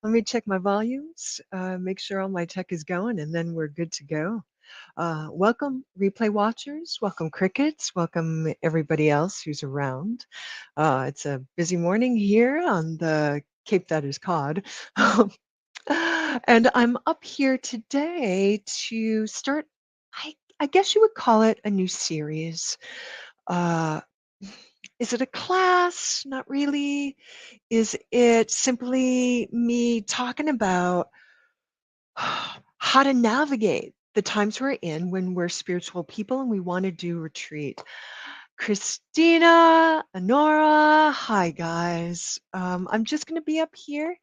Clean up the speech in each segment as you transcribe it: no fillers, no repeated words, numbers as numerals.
Let me check my volumes, make sure all my tech is going, and then we're good to go. Welcome, replay watchers. Welcome, crickets. Welcome, everybody else who's around. It's a busy morning here on the Cape that is Cod. And I'm up here today to start, I guess you would call it a new series. Uh, is it a class? Not really. Is it simply me talking about how to navigate the times we're in when we're spiritual people and we want to do retreat? Christina, Honora, hi guys. I'm just going to be up here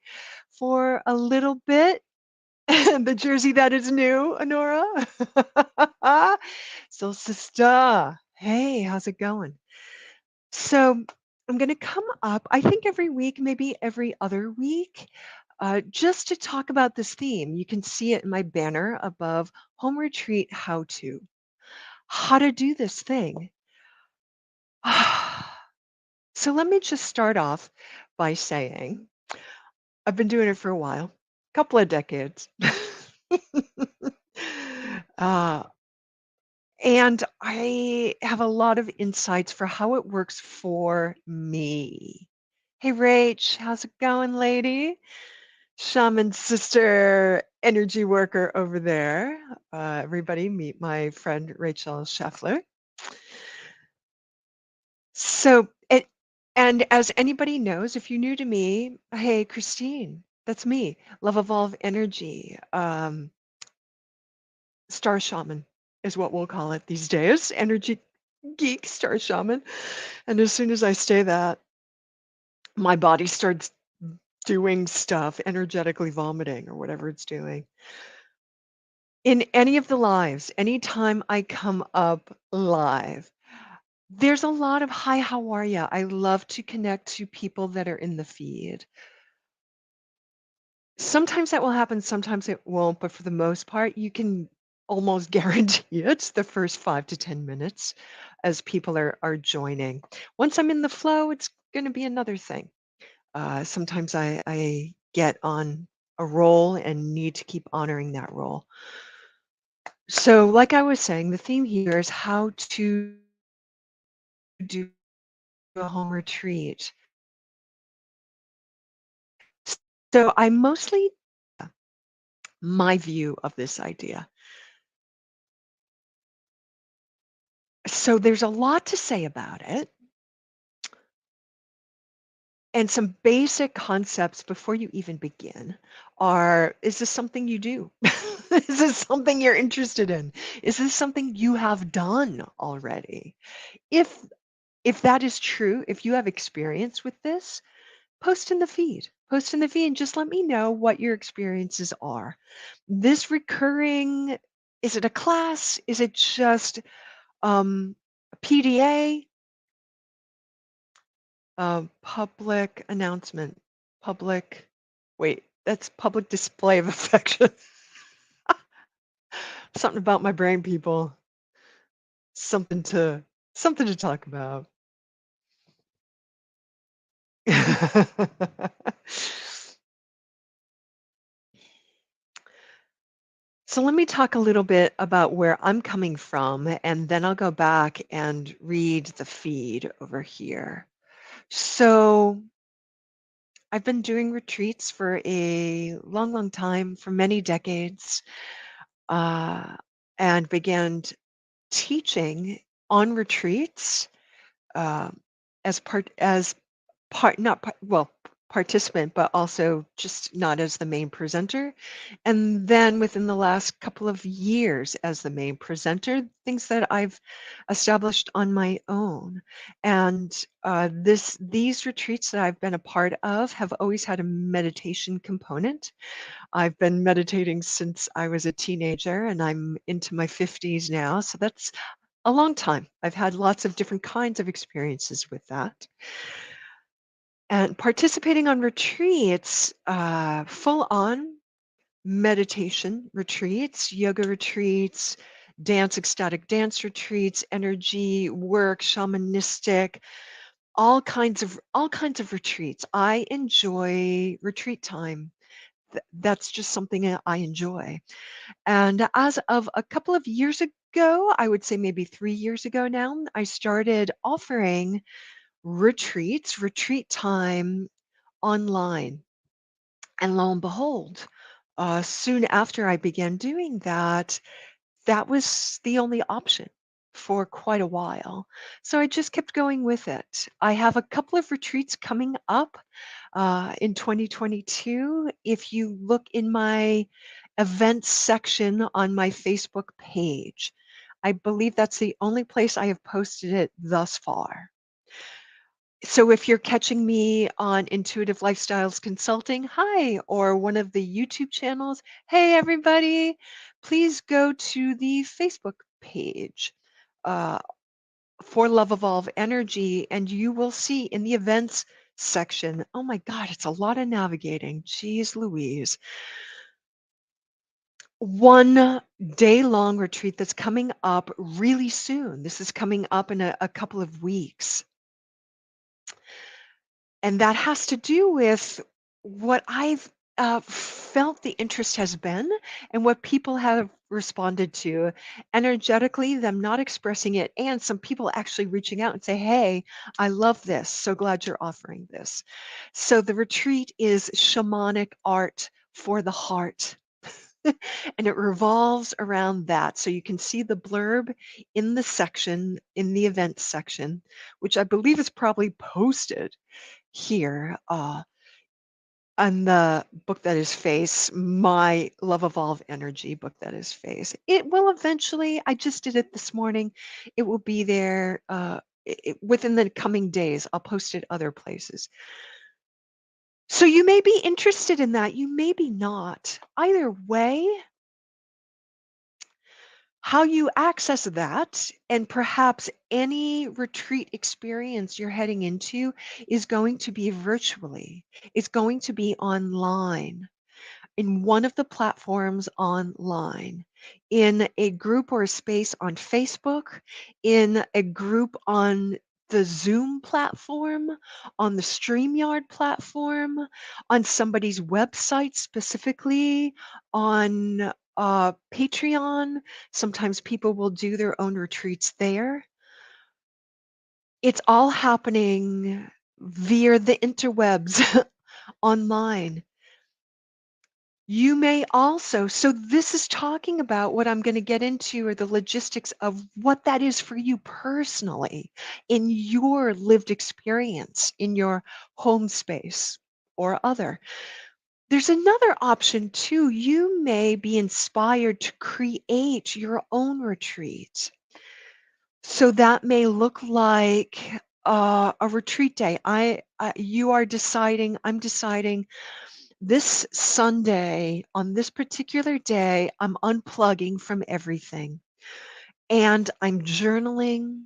for a little bit. The jersey that is new, Honora. So, sister, hey, how's it going? So I'm going to come up, I think every week, maybe every other week, just to talk about this theme. You can see it in my banner above home retreat how to do this thing. So let me just start off by saying I've been doing it for a while, couple of decades. uh, and I have a lot of insights for how it works for me. Hey, Rach, how's it going, lady? Shaman sister, energy worker over there. Everybody, meet my friend Rachel Scheffler. So, and as anybody knows, if you're new to me, hey, Christine, that's me. Love Evolve Energy, Star Shaman is what we'll call it these days. Energy geek, Star Shaman. And as soon as I say that, my body starts doing stuff, energetically vomiting or whatever it's doing. In any of the lives, anytime I come up live, there's a lot of hi, how are ya? I love to connect to people that are in the feed. Sometimes that will happen, sometimes it won't, but for the most part, you can almost guarantee it's the first 5 to 10 minutes as people are joining. Once I'm in the flow, it's going to be another thing. Sometimes I get on a roll and need to keep honoring that role. So, like I was saying, the theme here is how to do a home retreat. So, I mostly my view of this idea. So, there's a lot to say about it. And some basic concepts before you even begin are, is this something you do? Is this something you're interested in? Is this something you have done already? If if that is true, if you have experience with this, post in the feed. Post in the feed and just let me know what your experiences are. This recurring, is it a class? Is it just a PDA? Public announcement. Public, wait, that's public display of affection. Something about my brain, people. Something to something to talk about. So let me talk a little bit about where I'm coming from, and then I'll go back and read the feed over here. So I've been doing retreats for a long, long time, for many decades, uh, and began teaching on retreats uh, as part not part, well participant, but also just not as the main presenter. And then within the last couple of years as the main presenter, things that I've established on my own. And these retreats that I've been a part of have always had a meditation component. I've been meditating since I was a teenager and I'm into my 50s now. So that's a long time. I've had lots of different kinds of experiences with that. And participating on retreats, full on meditation retreats, yoga retreats, ecstatic dance retreats, energy work, shamanistic, all kinds of retreats. I enjoy retreat time That's just something I enjoy. And as of a couple of years ago, I would say maybe 3 years ago now, I started offering retreats, retreat time online. And lo and behold, soon after I began doing that, that was the only option for quite a while. So I just kept going with it. I have a couple of retreats coming up in 2022. If you look in my events section on my Facebook page, I believe that's the only place I have posted it thus far. So if you're catching me on Intuitive Lifestyles Consulting, hi, or one of the YouTube channels, hey everybody, please go to the Facebook page uh, for Love Evolve Energy, and you will see in the events section, oh my God, it's a lot of navigating. Jeez Louise. 1 day long retreat that's coming up really soon. This is coming up in a couple of weeks. And that has to do with what I've felt the interest has been and what people have responded to energetically, them not expressing it, and some people actually reaching out and say, hey, I love this. So glad you're offering this. So the retreat is shamanic art for the heart. And it revolves around that. So you can see the blurb in the section, in the events section, which I believe is probably posted here on the book that is face, my Love Evolve Energy book that is face. It will eventually, I just did it this morning. It will be there within the coming days. I'll post it other places. So you may be interested in that. You may be not. Either way, how you access that and perhaps any retreat experience you're heading into is going to be virtually. It's going to be online in one of the platforms online, in a group or a space on Facebook, in a group on the Zoom platform, on the StreamYard platform, on somebody's website specifically, on Patreon. Sometimes people will do their own retreats there. It's all happening via the interwebs online. You may also, so this is talking about what I'm going to get into are the logistics of what that is for you personally in your lived experience in your home space or other. There's another option too. You may be inspired to create your own retreat. So that may look like a retreat day. You are deciding, I'm deciding this Sunday, on this particular day, I'm unplugging from everything and I'm journaling.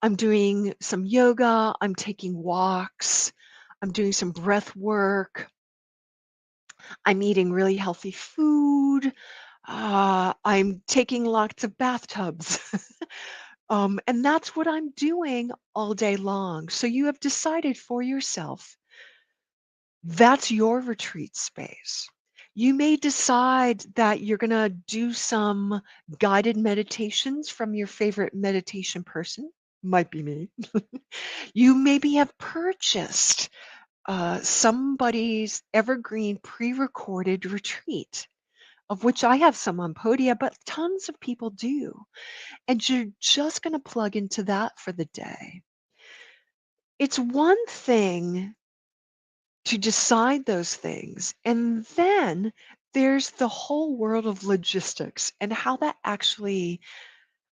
I'm doing some yoga. I'm taking walks. I'm doing some breath work. I'm eating really healthy food. I'm taking lots of bathtubs. And that's what I'm doing all day long. So you have decided for yourself that's your retreat space. You may decide that you're going to do some guided meditations from your favorite meditation person. Might be me. You maybe have purchased somebody's evergreen pre recorded retreat, of which I have some on Podia, but tons of people do. And you're just going to plug into that for the day. It's one thing to decide those things. And then there's the whole world of logistics and how that actually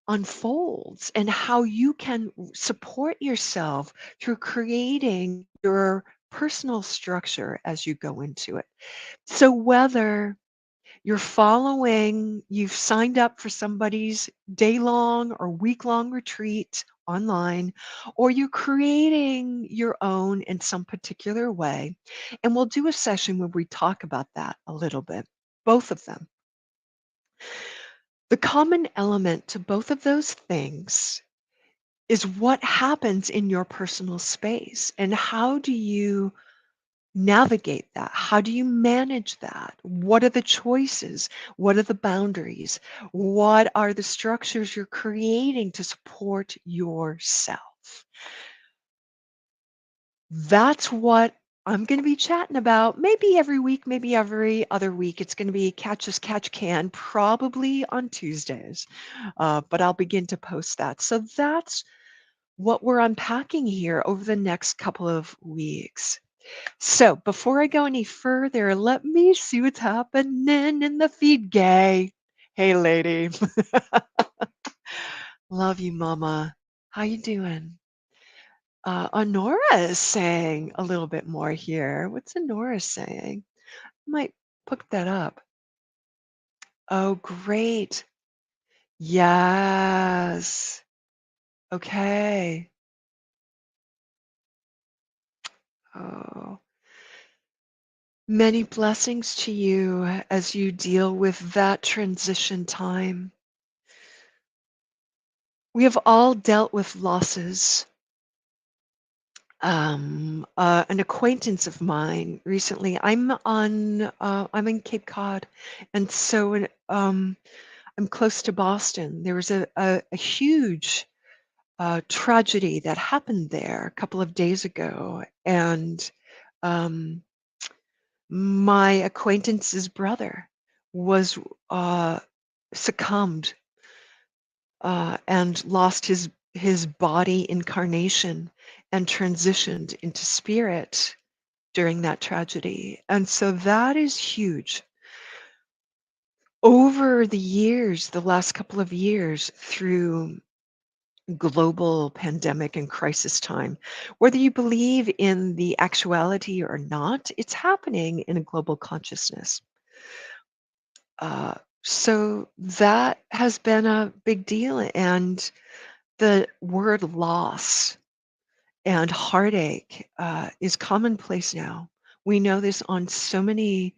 unfolds and how you can support yourself through creating your personal structure as you go into it. So whether you've signed up for somebody's day long or week long retreat online, or you're creating your own in some particular way. And we'll do a session where we talk about that a little bit, both of them. The common element to both of those things is what happens in your personal space and how do you navigate that? How do you manage that? What are the choices? What are the boundaries? What are the structures you're creating to support yourself? That's what I'm going to be chatting about. Maybe every week, maybe every other week. It's going to be Catch as Catch Can, probably on Tuesdays, but I'll begin to post that. So that's what we're unpacking here over the next couple of weeks. So before I go any further, let me see what's happening in the feed gay. Hey, lady. Love you, mama. How you doing? Honora is saying a little bit more here. What's Honora saying? Might pick that up. Oh, great. Yes. Okay. Oh, many blessings to you as you deal with that transition time. We have all dealt with losses. An acquaintance of mine recently, I'm in Cape Cod, and so I'm close to Boston. There was a huge tragedy that happened there a couple of days ago, and um, my acquaintance's brother was uh, succumbed and lost his body incarnation and transitioned into spirit during that tragedy. And so that is huge. Over the years, the last couple of years, through global pandemic and crisis time, whether you believe in the actuality or not, it's happening in a global consciousness. Uh, so that has been a big deal. And the word loss and heartache is commonplace now. We know this on so many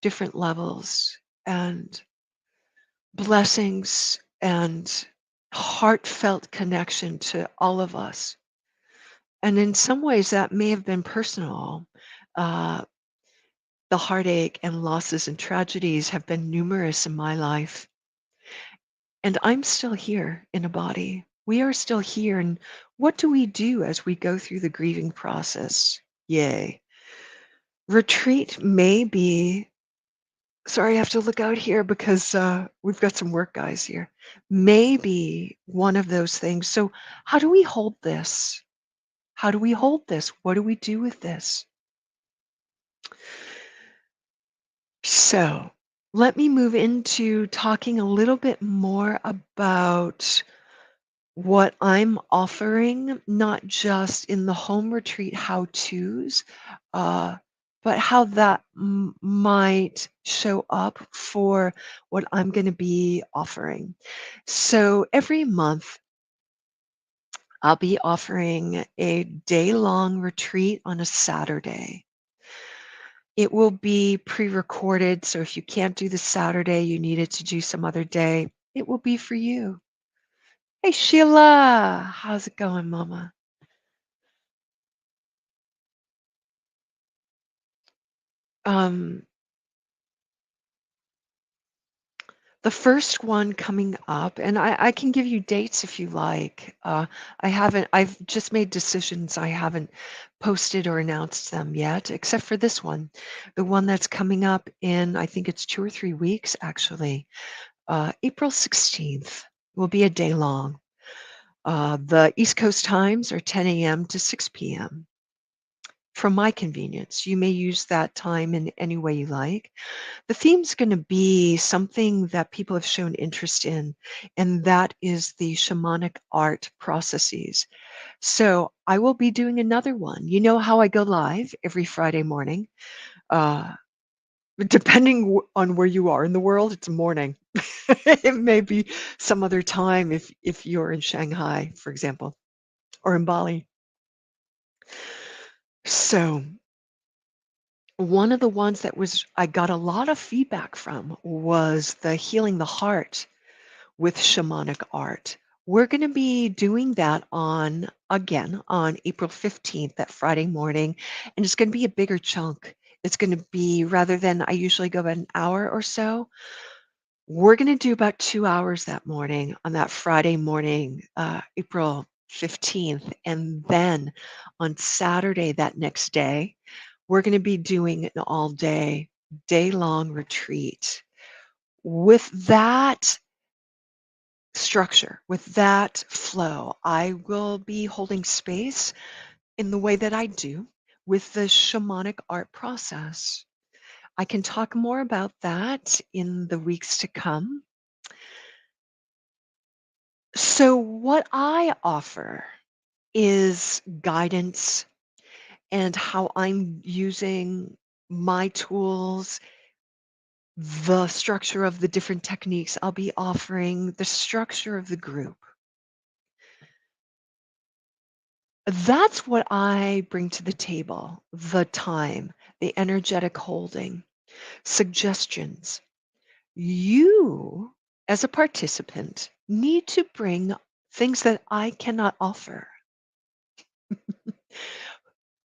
different levels, and blessings and heartfelt connection to all of us. And in some ways, that may have been personal. Uh, the heartache and losses and tragedies have been numerous in my life. And I'm still here in a body. We are still here. And what do we do as we go through the grieving process? Yay. Retreat may be, sorry, I have to look out here because we've got some work guys here. May be one of those things. So, how do we hold this? How do we hold this? What do we do with this? So, let me move into talking a little bit more about what I'm offering, not just in the home retreat how to's, uh, but how that might show up for what I'm going to be offering. So every month, I'll be offering a day long retreat on a Saturday. It will be pre recorded. So if you can't do the Saturday, you need it to do some other day, it will be for you. Hey, Sheila, how's it going, Mama? Um, the first one coming up, and I can give you dates if you like. I've just made decisions. I haven't posted or announced them yet, except for this one. The one that's coming up in, I think it's 2 or 3 weeks, actually. April 16th will be a day long. The East Coast times are 10 a.m. to 6 p.m. From my convenience. You may use that time in any way you like. The theme's going to be something that people have shown interest in, and that is the shamanic art processes. So I will be doing another one. You know how I go live every Friday morning. Uh, Depending on where you are in the world, it's morning. It may be some other time if you're in Shanghai, for example, or in Bali. So one of the ones that was I got a lot of feedback from was the healing the heart with shamanic art. We're going to be doing that on April 15th, that Friday morning, and it's going to be a bigger chunk. It's going to be, rather than I usually go about an hour or so, we're going to do about 2 hours that morning on that Friday morning, April 15th. And then on Saturday, that next day, we're going to be doing an all day long retreat. With that structure, with that flow, I will be holding space in the way that I do with the shamanic art process. I can talk more about that in the weeks to come. So, what I offer is guidance and how I'm using my tools, the structure of the different techniques I'll be offering, the structure of the group. That's what I bring to the table: the time, the energetic holding, suggestions. You, as a participant, need to bring things that I cannot offer.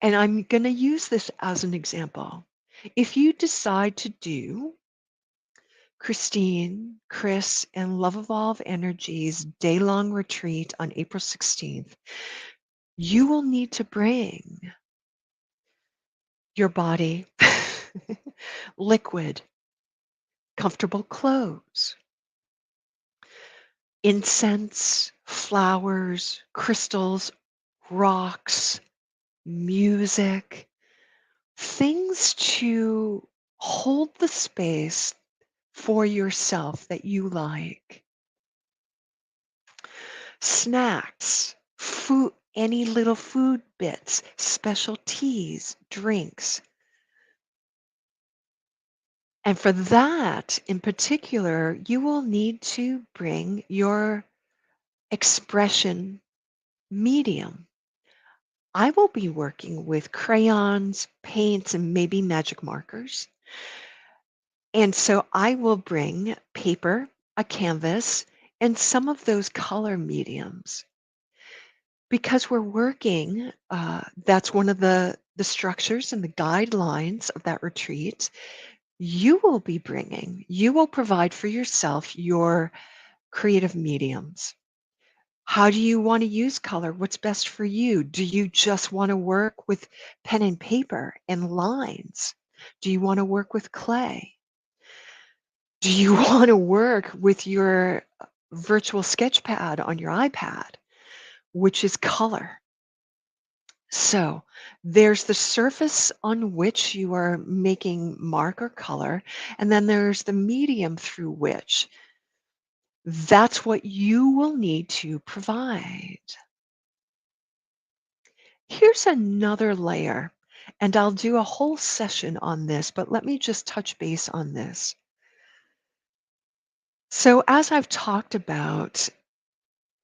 And I'm going to use this as an example. If you decide to do Christine, Chris, and Love Evolve Energy's day long retreat on April 16th, you will need to bring your body, liquid, comfortable clothes, incense, flowers, crystals, rocks, music, things to hold the space for yourself that you like. Snacks, food, any little food bits, special teas, drinks. And for that in particular, you will need to bring your expression medium. I will be working with crayons, paints, and maybe magic markers. And so I will bring paper, a canvas, and some of those color mediums. Because we're working, that's one of the structures and the guidelines of that retreat. You will provide for yourself your creative mediums. How do you want to use color? What's best for you? Do you just want to work with pen and paper and lines? Do you want to work with clay? Do you want to work with your virtual sketch pad on your iPad, which is color? So there's the surface on which you are making mark or color, and then there's the medium through which that's what you will need to provide. Here's another layer, and I'll do a whole session on this, but let me just touch base on this. So, as I've talked about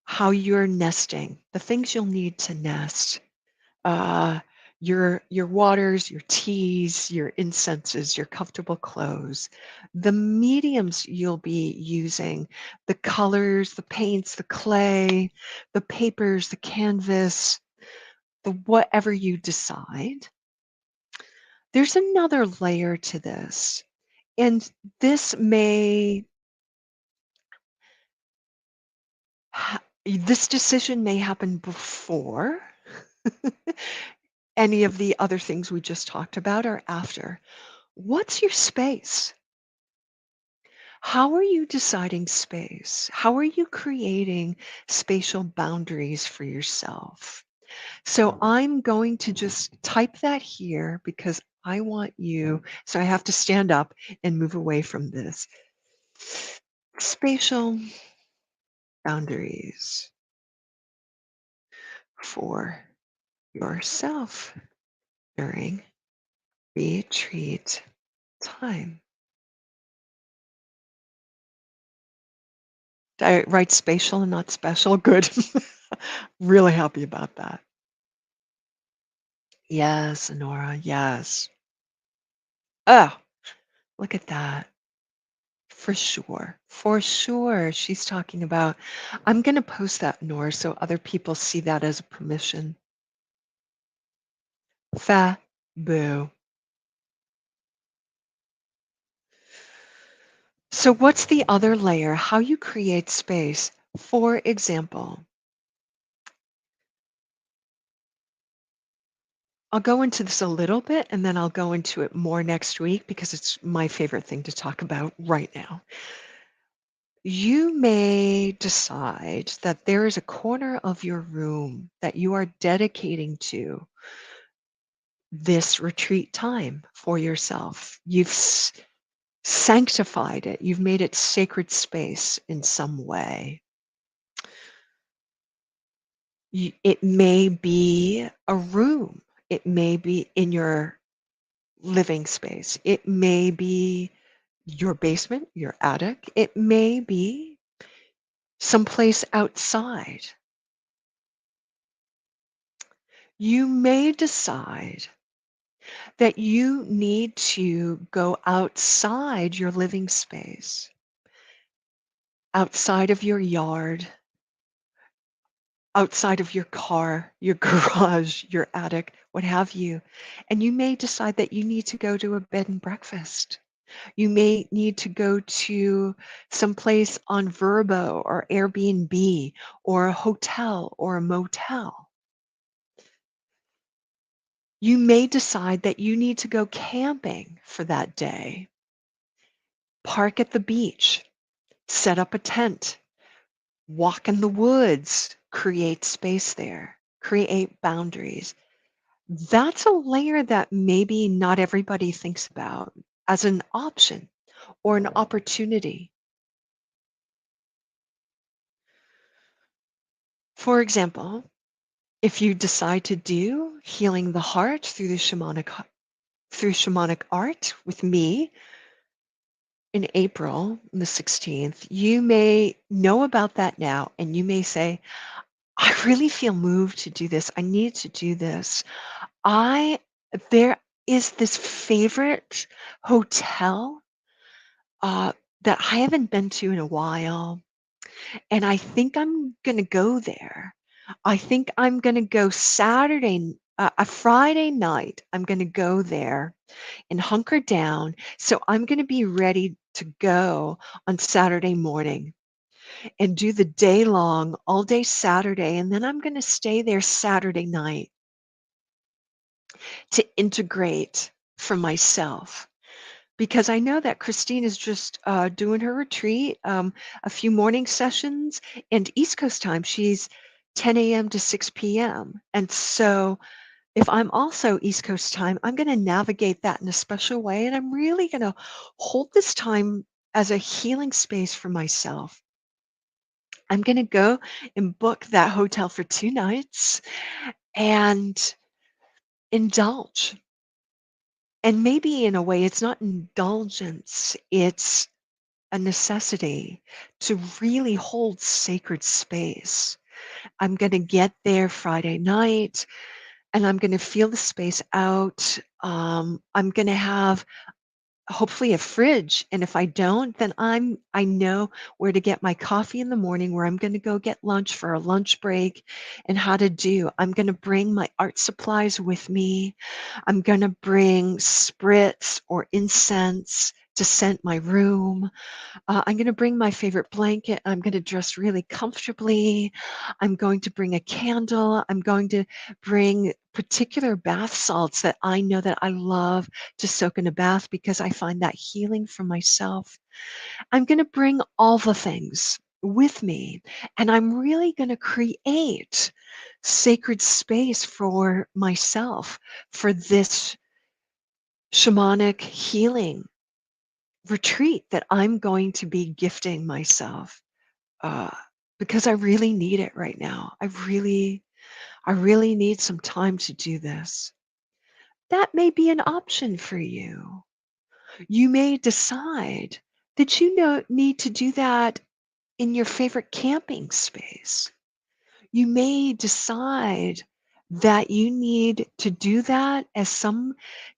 how you're nesting, the things you'll need to nest, uh, your waters, your teas, your incenses, your comfortable clothes, the mediums you'll be using, the colors, the paints, the clay, the papers, the canvas, the whatever you decide. There's another layer to this, and this may this decision may happen before any of the other things we just talked about or after. What's your space? How are you deciding space? How are you creating spatial boundaries for yourself? So I'm going to just type that here because I want you, so I have to stand up and move away from this. Spatial boundaries for yourself during retreat time. Did I write spatial and not special? Good. Really happy about that. Yes, Nora. Yes. Oh, look at that. For sure. For sure. She's talking about, I'm going to post that, Nora, so other people see that as a permission. Boo. So, what's the other layer? How you create space. For example, I'll go into this a little bit and then I'll go into it more next week because it's my favorite thing to talk about right now. You may decide that there is a corner of your room that you are dedicating to this retreat time for yourself. Sanctified it, you've made it sacred space in some way. It may be a room, it may be in your living space, it may be your basement, your attic, it may be someplace outside. You may decide that you need to go outside your living space, outside of your yard, outside of your car, your garage, your attic, what have you. And you may decide that you need to go to a bed and breakfast. You may need to go to someplace on Vrbo or Airbnb or a hotel or a motel. You may decide that you need to go camping for that day, park at the beach, set up a tent, walk in the woods, create space there, create boundaries. That's a layer that maybe not everybody thinks about as an option or an opportunity. For example, if you decide to do healing the heart through shamanic art with me in April the 16th, you may know about that now and you may say, I really feel moved to do this. I need to do this. I There is this favorite hotel uh, that I haven't been to in a while, and I think I'm gonna go there. I think I'm gonna go a Friday night. I'm gonna go there and hunker down. So I'm gonna be ready to go on Saturday morning and do the day long, all day Saturday, and then I'm gonna stay there Saturday night to integrate for myself. Because I know that Christine is just doing her retreat, a few morning sessions, and East Coast time, she's 10 a.m. to 6 p.m. And so if I'm also East Coast time, I'm going to navigate that in a special way. And I'm really going to hold this time as a healing space for myself. I'm going to go and book that hotel for 2 nights and indulge. And maybe in a way, it's not indulgence, it's a necessity to really hold sacred space. I'm going to get there Friday night and I'm going to feel the space out. I'm going to have hopefully a fridge. And if I don't, then I know where to get my coffee in the morning, where I'm going to go get lunch for a lunch break and how to do. I'm going to bring my art supplies with me. I'm going to bring spritz or incense to scent my room. I'm going to bring my favorite blanket. I'm going to dress really comfortably. I'm going to bring a candle. I'm going to bring particular bath salts that I know that I love to soak in a bath because I find that healing for myself. I'm going to bring all the things with me, and I'm really going to create sacred space for myself for this shamanic healing retreat that I'm going to be gifting myself uh, because I really need it right now. I really need some time to do this. That may be an option for you. You may decide that you need to do that in your favorite camping space. You may decide that you need to do that as some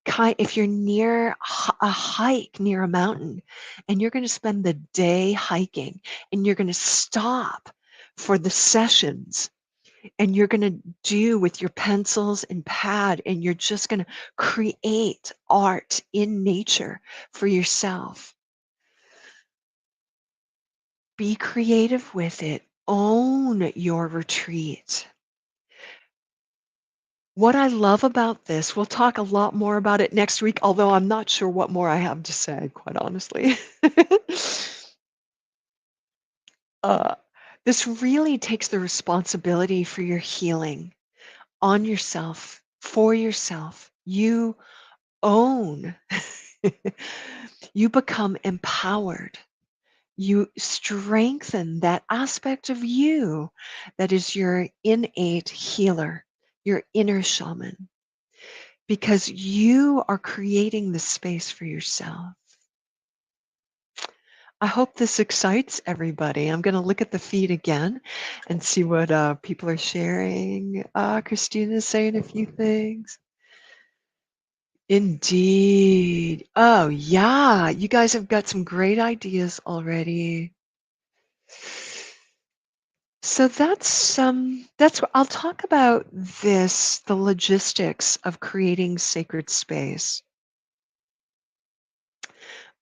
kind, if you're near a hike near a mountain and you're going to spend the day hiking and you're going to stop for the sessions and you're going to do with your pencils and pad and you're just going to create art in nature for yourself. Be creative with it. Own your retreat. What I love about this, we'll talk a lot more about it next week, although I'm not sure what more I have to say, quite honestly. uh, this really takes the responsibility for your healing on yourself, for yourself. You own, you become empowered. You strengthen that aspect of you that is your innate healer, your inner shaman, because you are creating the space for yourself. I hope this excites everybody. I'm going to look at the feed again and see what people are sharing. Christina's saying a few things. Indeed. Oh, yeah. You guys have got some great ideas already. So that's what I'll talk about this, the logistics of creating sacred space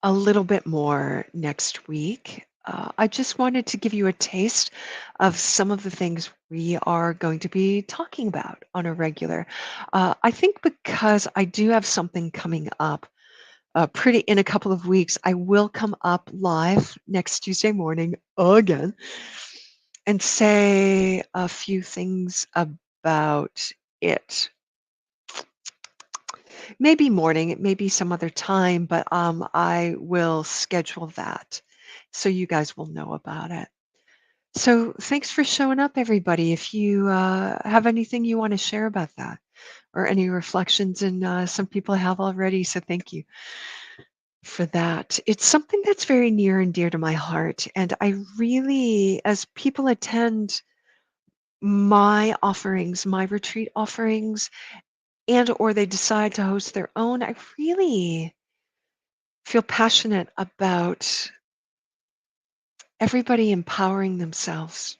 a little bit more next week. I just wanted to give you a taste of some of the things we are going to be talking about on a regular. I think because I do have something coming up pretty in a couple of weeks, I will come up live next Tuesday morning again and say a few things about it. Maybe morning, it may be some other time, but I will schedule that so you guys will know about it. So thanks for showing up, everybody. If you have anything you want to share about that or any reflections, and some people have already, so thank you for that. It's something that's very near and dear to my heart. And I really, as people attend my offerings, my retreat offerings, and or they decide to host their own, I really feel passionate about everybody empowering themselves,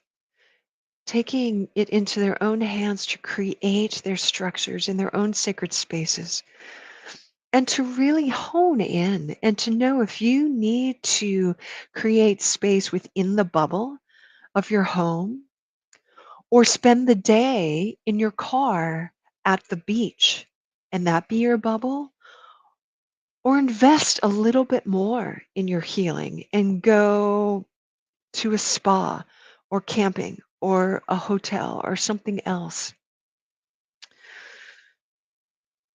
taking it into their own hands to create their structures in their own sacred spaces, and to really hone in and to know if you need to create space within the bubble of your home or spend the day in your car at the beach and that be your bubble, or invest a little bit more in your healing and go to a spa or camping or a hotel or something else.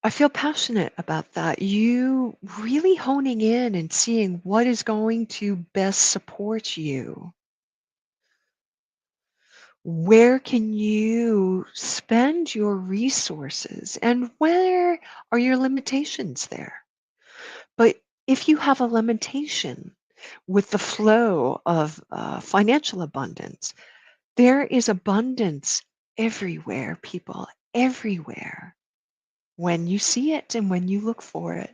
I feel passionate about that. You really honing in and seeing what is going to best support you. Where can you spend your resources and where are your limitations there? But if you have a limitation with the flow of financial abundance, there is abundance everywhere, people, everywhere, when you see it and when you look for it.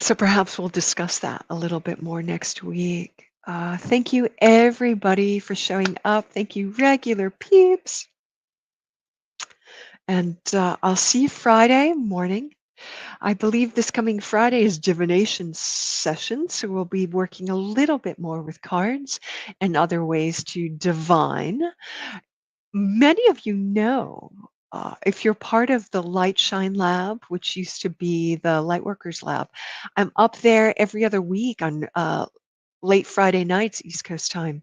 So perhaps we'll discuss that a little bit more next week. Thank you, everybody, for showing up. Thank you, regular peeps. And I'll see you Friday morning. I believe this coming Friday is divination session, so we'll be working a little bit more with cards and other ways to divine. Many of you know, if you're part of the Light Shine Lab, which used to be the Lightworkers Lab, I'm up there every other week on late Friday nights, East Coast time,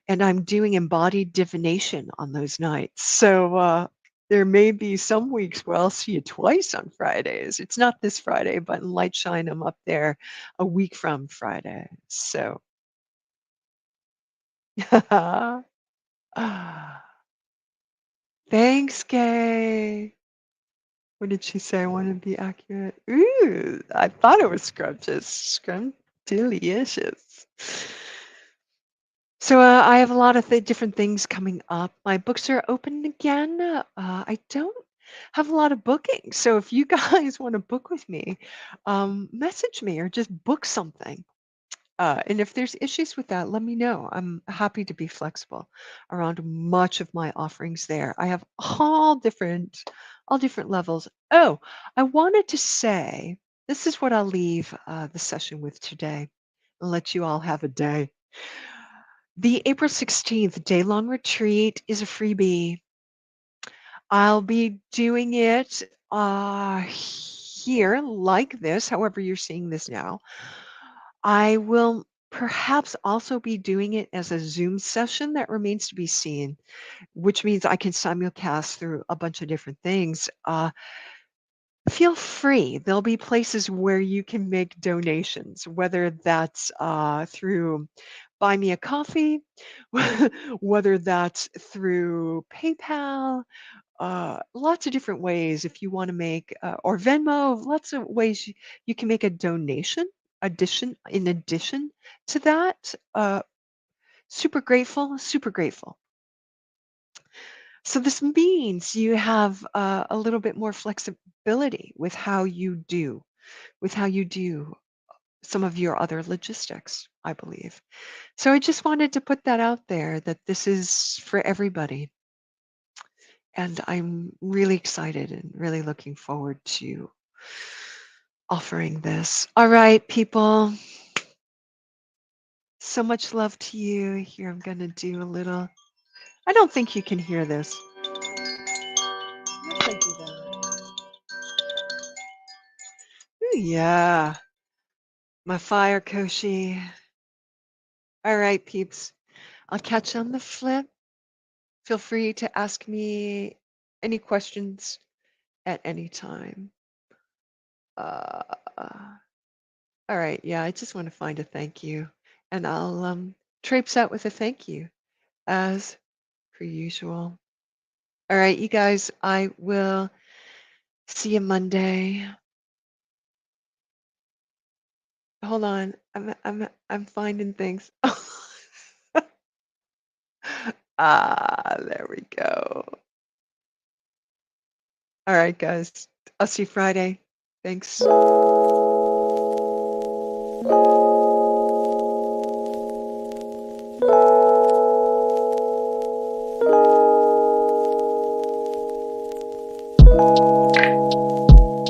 and I'm doing embodied divination on those nights. So there may be some weeks where I'll see you twice on Fridays. It's not this Friday, but in Light Shine, I'm up there a week from Friday. So. Thanks, Kay. What did she say? I want to be accurate. Ooh, I thought it was scrumptious. Scrumptious. So I have a lot of different things coming up. My books are open again. I don't have a lot of bookings. So if you guys want to book with me, message me or just book something. And if there's issues with that, let me know. I'm happy to be flexible around much of my offerings there. I have all different levels. Oh, I wanted to say this is what I'll leave the session with today and let you all have a day. The April 16th day-long retreat is a freebie. I'll be doing it here like this, however you're seeing this now. I will perhaps also be doing it as a Zoom session that remains to be seen, which means I can simulcast through a bunch of different things. Feel free. There'll be places where you can make donations, whether that's through Buy Me a Coffee, whether that's through PayPal, lots of different ways if you want to make, or Venmo, lots of ways you can make a donation. In addition to that, super grateful, super grateful. So this means you have a little bit more flexibility with how you do some of your other logistics, I believe. So I just wanted to put that out there that this is for everybody. And I'm really excited and really looking forward to offering this. All right, people. So much love to you. Here, I'm going to do a little. I don't think you can hear this. Yes, I do that. Ooh, yeah. My fire Koshi. All right, peeps. I'll catch you on the flip. Feel free to ask me any questions at any time. Uh, all right. Yeah, I just want to find a thank you. And I'll traipse out with a thank you as per usual. All right, you guys, I will see you Monday. Hold on. I'm finding things. There we go. All right, guys. I'll see you Friday. Thanks.